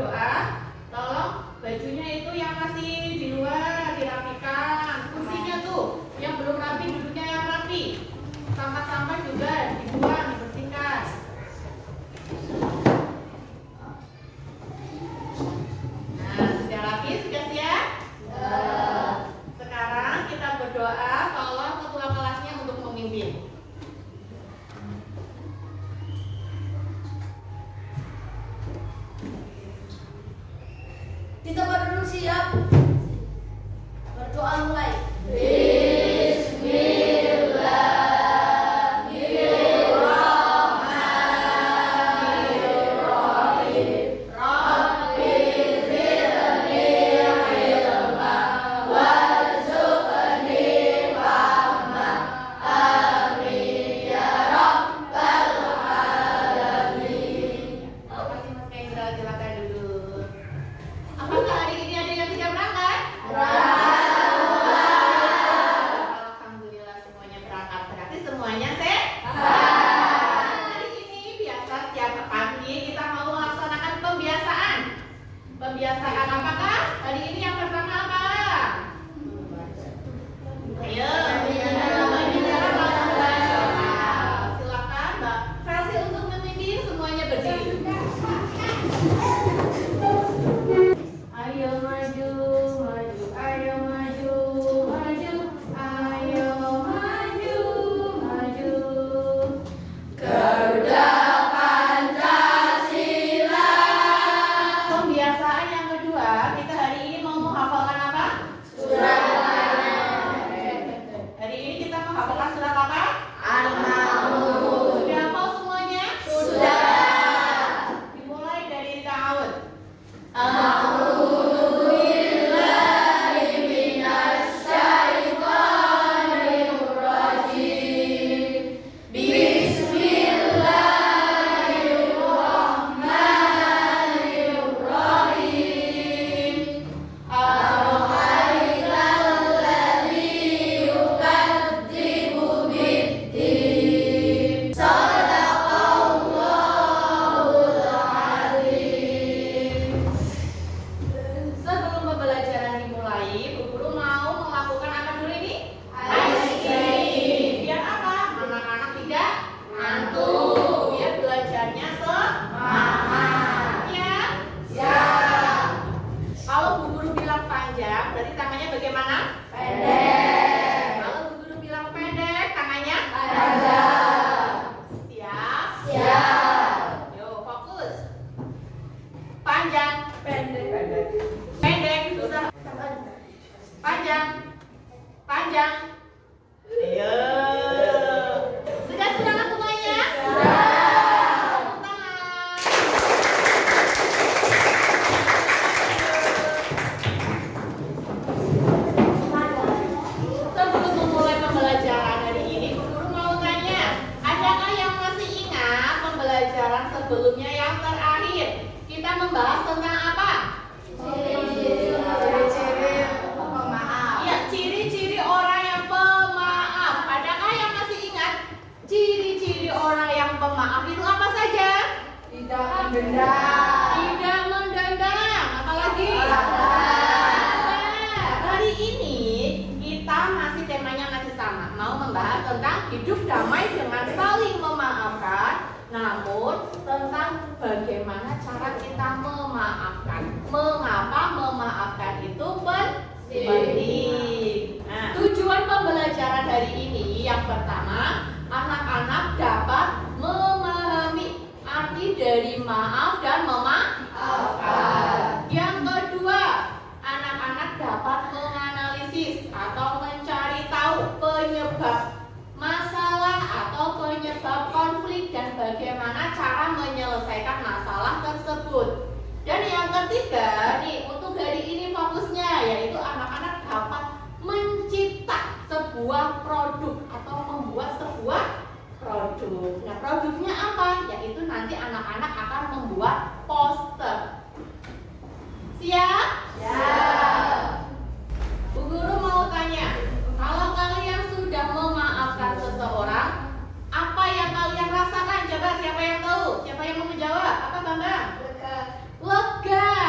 berdoa, tolong bajunya itu yang masih di luar dirapikan, kursinya tuh yang belum rapi duduknya yang rapi, sampah-sampah juga dibuang, dibersihkan. Nah, sudah rapi, sudah siap? Sekarang kita berdoa, tolong ketua kelasnya untuk memimpin. Di tempat duduk siap. Berdoa mulai. Apakah hari ini ada yang tidak berangkat? Alhamdulillah semuanya berangkat. Berarti semuanya sehat. Hari ini biasa setiap pagi kita mau melaksanakan pembiasaan. Pembiasaan apakah? Hari ini yang pertama apa? Ayo. Silakan Mbak Felsi untuk memimpin, semuanya berdiri. Ayo maju, maju, ayo maju, maju, ayo maju, maju. Garuda Pancasila. Pembiasaan yang kedua, kita hari ini mau menghafalkan apa? Surat Hari ini kita menghafalkan surat apa? Al-Maun. Sudah hafal semuanya? Sudah. Dimulai dari ta'awud. Sebelum pembelajaran dimulai, Bu Guru mau melakukan apa dulu ini? Icing. Biar apa? Anak-anak tidak ngantuk. Biar belajarnya semangat. Ya? Siap. Kalau Bu Guru bilang panjang, berarti tangannya bagaimana? Pendek. Kalau Bu Guru bilang pendek, tangannya? Panjang. Siap? Siap. Yuk, fokus. Panjang. Pendek. Pendek, susah. Panjang. Panjang. Ayo. Sudah semangat semuanya? Tepuk tangan. Sebelum memulai pembelajaran hari ini, Bu Guru mau tanya, adakah yang masih ingat pembelajaran sebelumnya yang terakhir? Kita membahas tentang apa? Ciri-ciri pemaaf. Iya, ciri-ciri orang yang pemaaf. Adakah yang masih ingat ciri-ciri orang yang pemaaf itu apa saja? Tidak mendendam. Tidak mendendam. Apalagi? Hari ini kita masih temanya masih sama. Mau membahas tentang hidup damai dengan saling memaafkan. Namun tentang bagaimana cara kita memaafkan. Mengapa memaafkan itu penting. Nah, tujuan pembelajaran hari ini yang pertama, anak-anak dapat memahami arti dari maaf dan memaafkan. Yang kedua, anak-anak dapat menganalisis atau mencari tahu penyebab masalah atau penyebab konflik dan bagaimana cara menyelesaikan masalah tersebut. Dan yang ketiga nih, untuk hari ini fokusnya yaitu anak-anak dapat mencipta sebuah produk atau membuat sebuah produk. Nah, produknya apa? Yaitu nanti anak-anak akan membuat poster. Siap? Siap. Bu Guru mau tanya, kalau kalian sudah memaafkan seseorang, apa yang kalian rasakan? Coba siapa yang tahu? Siapa yang mau menjawab? Apa Bambang? Lega.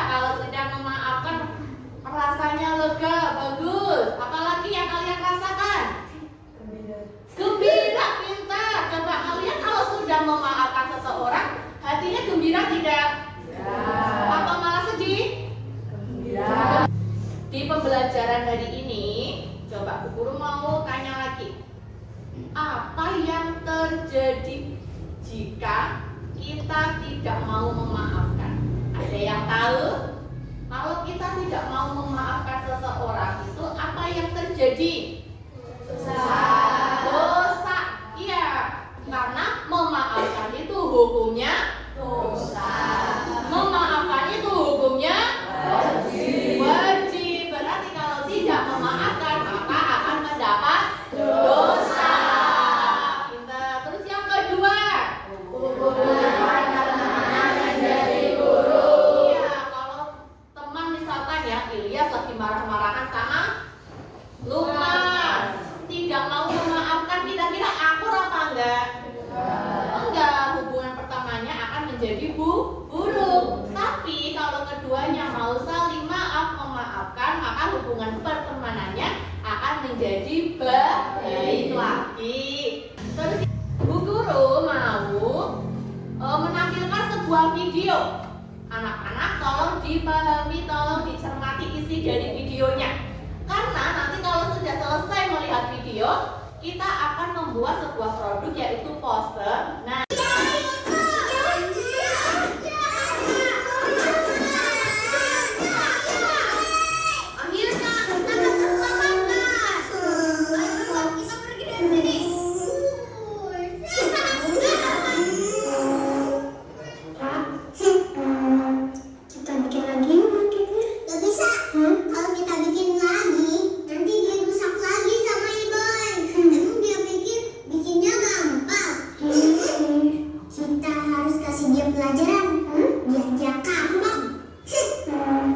mau memaafkan? Ada yang tahu? Kalau kita tidak mau memaafkan seseorang itu apa yang terjadi? Dosa. Iya, karena memaafkan itu hukumnya Dosa. memaafkan itu hukumnya Wajib. wajib. Berarti kalau tidak memaafkan maka akan mendapat dosa. Pintar. Terus yang kedua, Hubungan teman menjadi guru. iya, kalau teman misalkan ya Ilyas lagi marah-marahan sama Lukman, tidak mau memaafkan, kira-kira akur apa enggak? Enggak, hubungan pertamanya akan menjadi buruk. Tapi kalau keduanya mau saling maaf memaafkan, maka hubungan pertemanannya akan menjadi baik lagi. Terus Bu Guru mau menampilkan sebuah video. Anak-anak tolong dipahami, tolong dicermati isi dari videonya. Karena nanti kalau sudah selesai melihat video, kita akan membuat sebuah produk yaitu poster. Nah, Kita bikin lagi yuk marketnya. Gak bisa. Kalau kita bikin lagi, nanti dia rusak lagi sama Iboy. Emang dia pikir bikinnya gampang. Kita harus kasih dia pelajaran, biar dia kapok.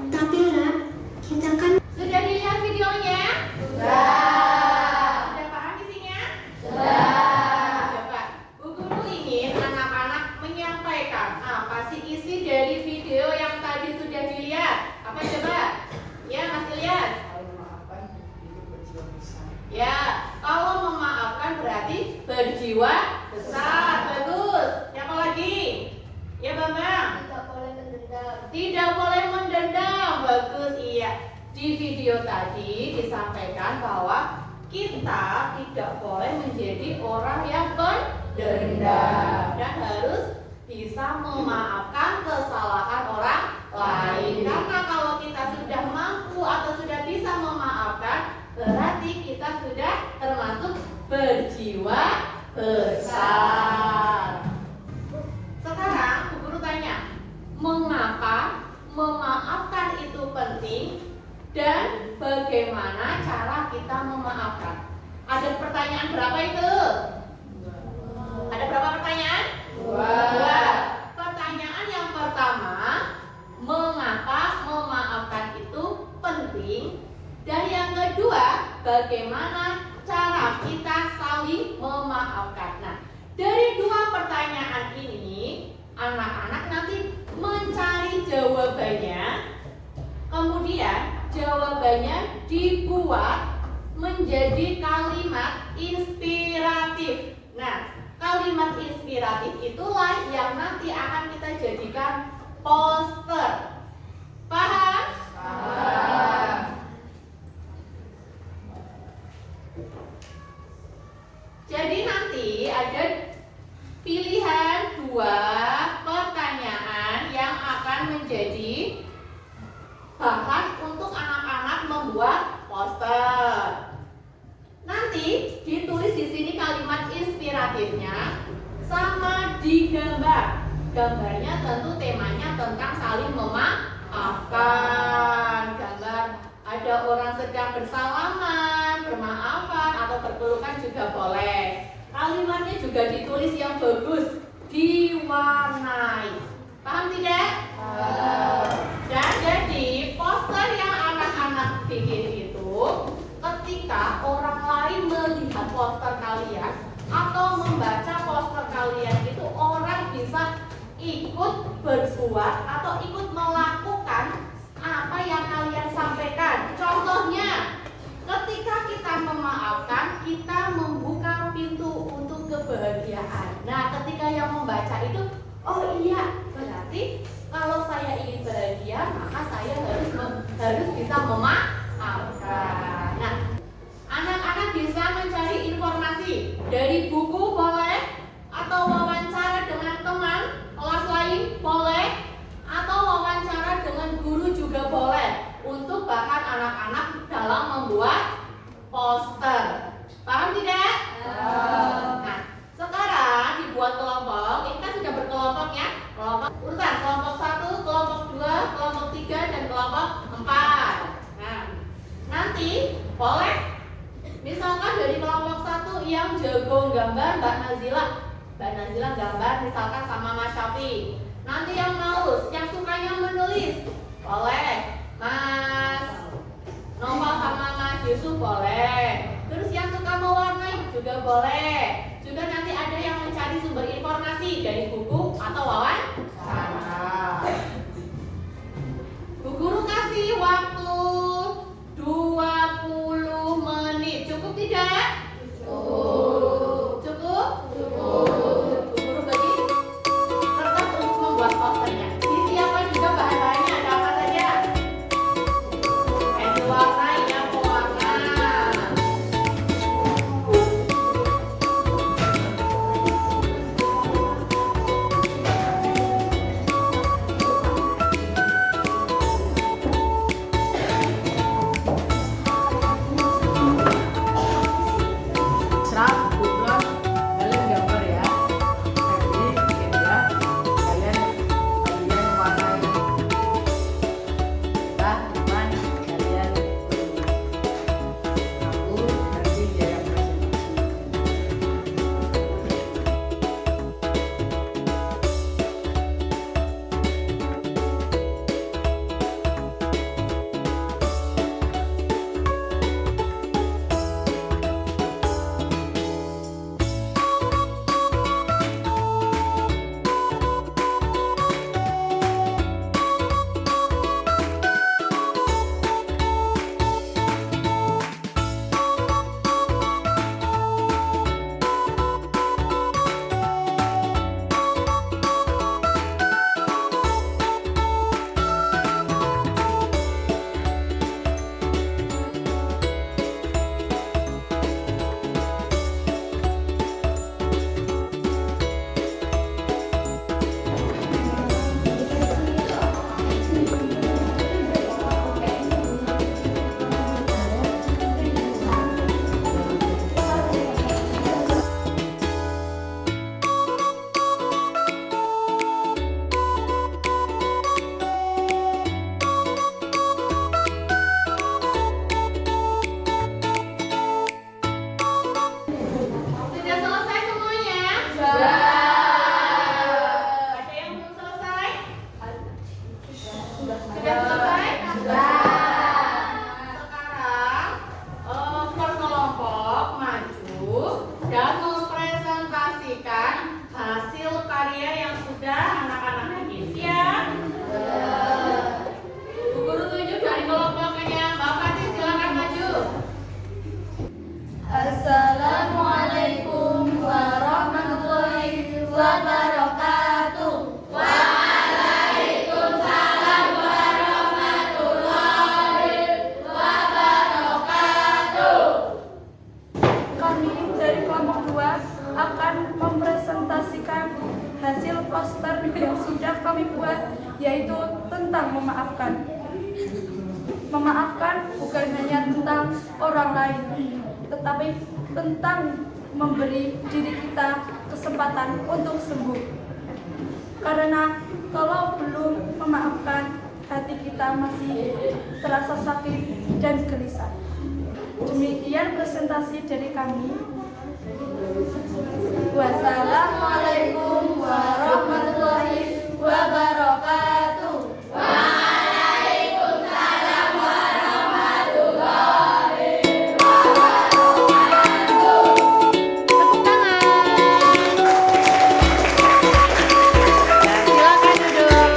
Tapi Rap, kita kan sudah dilihat videonya? Sudah. Sudah paham isinya? Sudah. Coba, Bu Guru ingin anak-anak menyampaikan apa sih isi dari video yang tadi sudah dilihat. Apa coba? Ya, Mas Ilyas. Ya, kalau memaafkan berarti berjiwa besar. Bagus. Siapa lagi? Ya, Bambang. tidak boleh mendendam. Tidak boleh mendendam. Bagus, iya. Di video tadi disampaikan bahwa kita tidak boleh menjadi orang yang pendendam dan harus bisa memaafkan kesalahan orang lain. Karena kalau kita sudah mampu atau sudah bisa memaafkan, berarti kita sudah termasuk berjiwa besar. Sekarang Bu Guru tanya, mengapa memaafkan itu penting dan bagaimana cara kita memaafkan? Ada pertanyaan berapa itu? Ada berapa pertanyaan? Dua. Pertanyaan yang pertama, mengapa memaafkan itu penting? Dan yang kedua, bagaimana cara kita saling memaafkan? Nah, dari dua pertanyaan ini, anak-anak nanti mencari jawabannya. Kemudian jawabannya dibuat menjadi kalimat inspiratif. Nah, kalimat inspiratif itulah yang nanti akan kita jadikan poster. Paham? Paham. Jadi nanti ada pilihan dua pertanyaan yang akan menjadi bahan untuk anak-anak membuat poster. Nanti ditulis di sini kalimat inspiratifnya sama digambar. Gambarnya tentu temanya tentang saling memaafkan. Gambar ada orang sedang bersalaman, bermaafan atau berpelukan juga boleh. Kalimatnya juga ditulis yang bagus, diwarnai. Paham tidak? Dan jadi poster yang anak-anak bikin itu, ketika orang lain melihat poster kalian atau membaca poster kalian itu, orang bisa ikut berbuat atau ikut melakukan apa yang kalian sampaikan. Contohnya, ketika kita memaafkan, kita membuka pintu untuk kebahagiaan. Nah, ketika yang membaca itu, oh iya, berarti kalau saya ingin bahagia, maka saya harus bisa memaafkan. Nah, anak-anak bisa mencari informasi dari buku boleh, atau wawancara dengan teman kelas lain boleh. Bang Jago gambar, Mbak Nazila. Mbak Nazila gambar misalkan sama Mas Syafi. Nanti yang mau, yang sukanya menulis, boleh. Mas Noval sama Mas Yusuf boleh. Terus yang suka mewarnai juga boleh. Juga nanti ada yang mencari sumber informasi dari buku atau wawancara. Bu Guru kasih waktu 20 menit. Cukup tidak? Cukup. Cukup? Cukup. Bu Guru bagi kertas untuk membuat posternya. Disiapkan juga bahan-bahannya. Ada apa saja? Pensil warna, yang pewarna. Serap, bukuan, kalian gambar ya. Nanti ya, kalian warnai. Nah, teman kalian aku nanti dia yang presentasi. Sudah selesai semuanya? Ada yang belum selesai? Sudah selesai? Sekarang per kelompok maju dan mempresentasikan hasil karya yang sudah anak-anak bikin. Siap? Bu Guru tunjuk dari kelompoknya. Mbak Fatih silakan maju. Assalamualaikum warahmatullahi wabarakatuh. Waalaikumsalam warahmatullahi wabarakatuh. Kami dari kelompok 2 akan mempresentasikan hasil poster yang sudah kami buat, yaitu tentang memaafkan. Memaafkan bukan hanya tentang orang lain, tetapi tentang memberi diri kita kesempatan untuk sembuh. Karena kalau belum memaafkan, hati kita masih terasa sakit dan gelisah. Demikian presentasi dari kami. Wassalamualaikum warahmatullahi wabarakatuh. Waalaikumsalam warahmatullahi Tepuk tangan. Silakan duduk.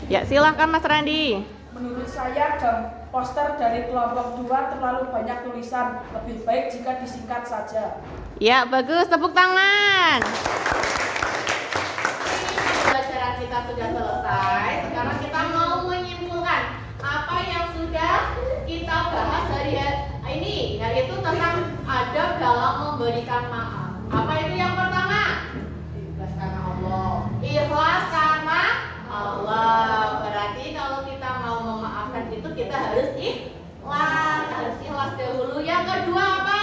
Ya, silahkan Mas Randi. Menurut saya poster dari kelompok 2 terlalu banyak tulisan. Lebih baik jika disingkat saja. Ya, bagus. Tepuk tangan. Pembelajaran kita sudah selesai. Sekarang kita mau menyimpulkan apa yang sudah kita bahas hari ini, yaitu tentang adab dalam memberikan maaf. Apa itu yang pertama? Ikhlas karena Allah. Ikhlas karena Allah. Berarti kalau kita mau memaafkan itu kita harus ikhlas dahulu. Yang kedua apa?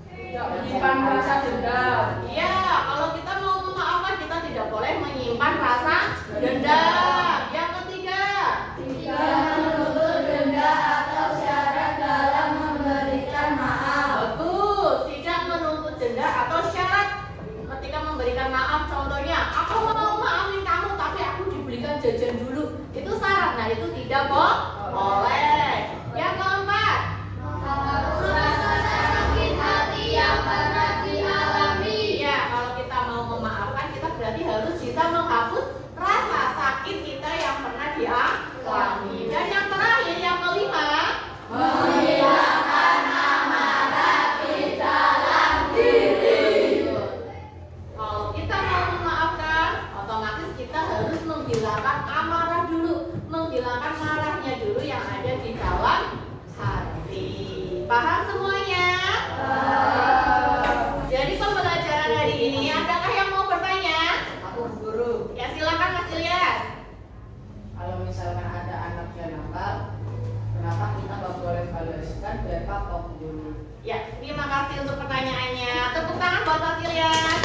Tidak menyimpan rasa dendam. Iya, kalau kita mau memaafkan kita tidak boleh menyimpan rasa dendam. Yang ketiga, Tidak menuntut denda atau syarat dalam memberikan maaf. bagus, tidak menuntut denda atau syarat ketika memberikan maaf. Contohnya, aku mau maafin kamu tapi aku dibelikan jajan dulu. Itu syarat. Nah, itu tidak boleh. Yang keempat, Sakit hati yang pernah dialami. iya, kalau kita mau memaafkan kita berarti harus bisa menghapus rasa sakit kita yang pernah dialami. Dan yang terakhir, yang kelima, Menghilangkan amarah di dalam diri. kalau kita mau memaafkan, otomatis kita harus menghilangkan amarah dulu, menghilangkan marahnya dulu yang ada di dalam hati. Paham semuanya? Jadi pembelajaran hari ini, adakah yang mau bertanya? Aku guru. Ya, silakan Mas Ilyas. Kalau misalkan ada anak yang nakal, kenapa kita nggak boleh balaskan biar kapok guru? Ya, terima kasih untuk pertanyaannya. Tepuk tangan buat Mas Ilyas.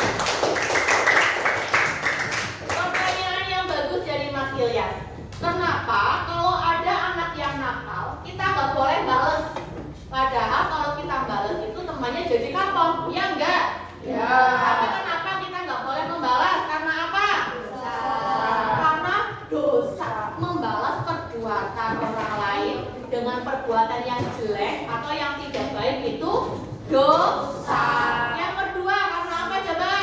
Pertanyaan yang bagus dari Mas Ilyas. Kenapa kalau ada anak yang nakal, kita nggak boleh bales? Padahal kalau kita bales itu temannya jadi kapok, ya enggak? Ya. Tapi kenapa kita nggak boleh membalas? Karena apa? Karena dosa. Membalas perbuatan orang lain dengan perbuatan yang jelek atau yang tidak baik itu dosa. Yang kedua, karena apa coba?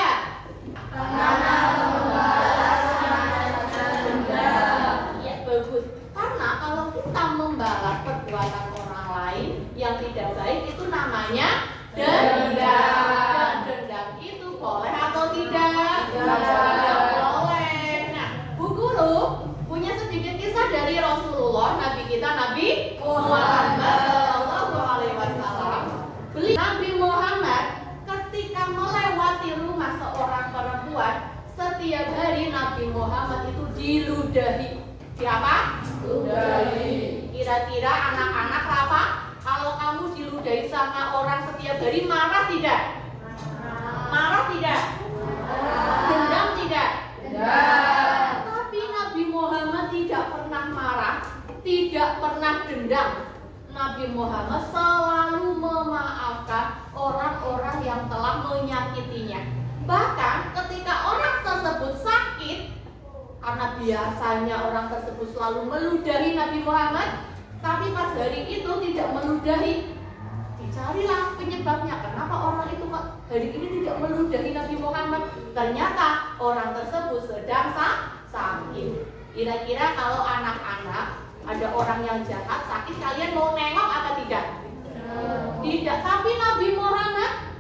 Karena membalas rasa dendam. Ya, bagus. Karena kalau kita membalas perbuatan orang lain yang tidak baik itu namanya dendam. Dan dendam itu boleh atau tidak? Tidak boleh. Nah, Bu Guru punya sedikit kisah dari Rasulullah, Nabi kita Nabi Muhammad SAW. Nabi Muhammad ketika melewati rumah seorang perempuan, setiap hari Nabi Muhammad itu diludahi. Siapa? Ludahi. Kira-kira anak-anak Rafa, kalau kamu diludahi sama orang setiap hari, marah tidak? Marah tidak? Dendam tidak? Tapi Nabi Muhammad tidak pernah marah, tidak pernah dendam. Nabi Muhammad selalu memaafkan orang-orang yang telah menyakitinya. Bahkan ketika orang tersebut sakit, karena biasanya orang tersebut selalu meludahi Nabi Muhammad, tapi pas hari itu tidak meludahi. Dicarilah penyebabnya, kenapa orang itu kok hari ini tidak meludahi Nabi Muhammad. Ternyata orang tersebut sedang sakit. Kira-kira kalau anak-anak ada orang yang jahat sakit, kalian mau nengok apa tidak? Tidak. Tapi Nabi Muhammad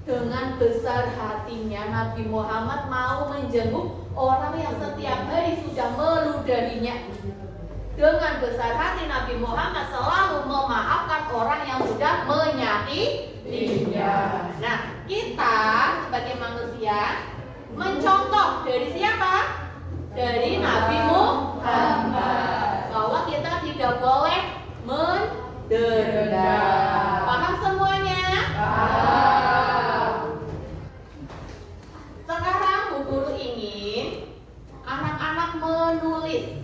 dengan besar hatinya, Nabi Muhammad mau menjenguk orang yang setiap hari sudah meludahinya. Dengan besar hati Nabi Muhammad selalu memaafkan orang yang sudah menyakitinya. Nah, kita sebagai manusia mencontoh dari siapa? Dari Nabi Muhammad. Bahwa kita tidak boleh mendendam. Paham semuanya? Sekarang Bu Guru ingin anak-anak menulis.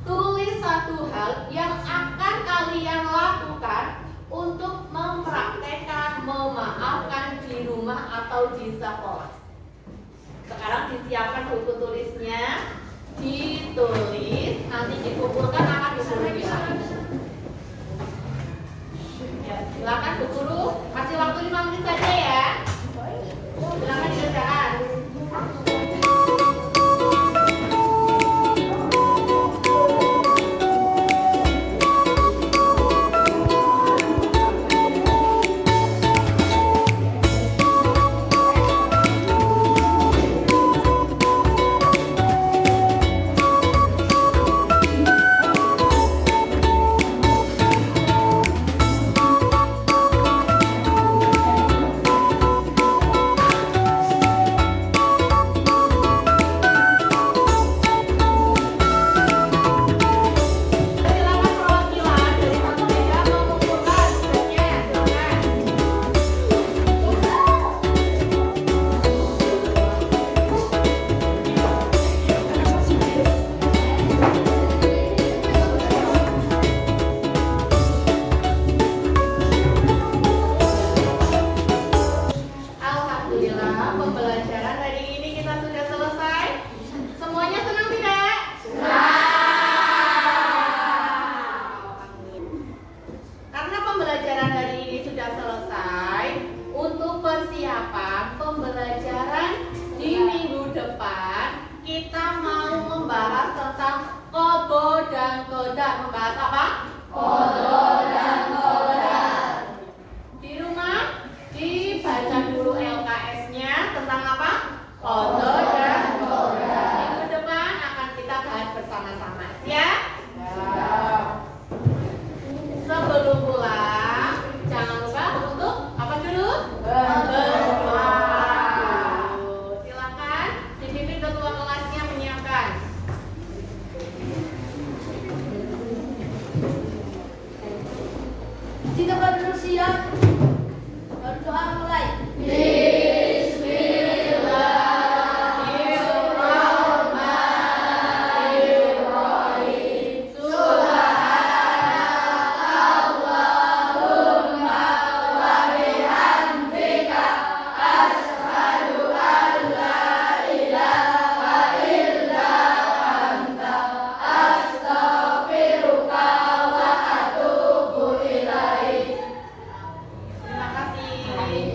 Tulis satu hal yang akan kalian lakukan untuk mempraktekkan memaafkan di rumah atau di sekolah. Sekarang disiapkan buku tulisnya, ditulis, nanti dikumpulkan akan disuruh bilang. Ya, silakan Bu Guru, kasih waktu 5 menit saja ya. Silakan dikerjakan. pembelajaran hari ini kita sudah selesai. Semuanya senang tidak? Karena pembelajaran hari ini sudah selesai, untuk persiapan pembelajaran di minggu depan, kita mau membahas tentang qadha dan qadar. Membahas apa? Qadha dan qadar. Di rumah dibaca dulu LKS-nya tentang apa? Qadha dan qadar. Minggu depan akan kita bahas bersama-sama. Ya? Sebelum pulang, jangan lupa untuk apa dulu? Berdoa. Silakan dipimpin ketua kelasnya menyiapkan. Jika baru siap, berdoa mulai. Terima kasih.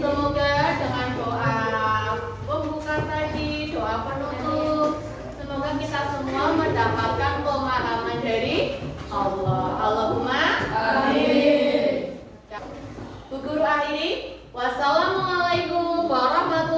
Semoga dengan doa pembuka tadi, doa penutup, semoga kita semua mendapatkan pemahaman dari Allah. Allahumma amin. Bu Guru akhiri, wassalamualaikum warahmatullahi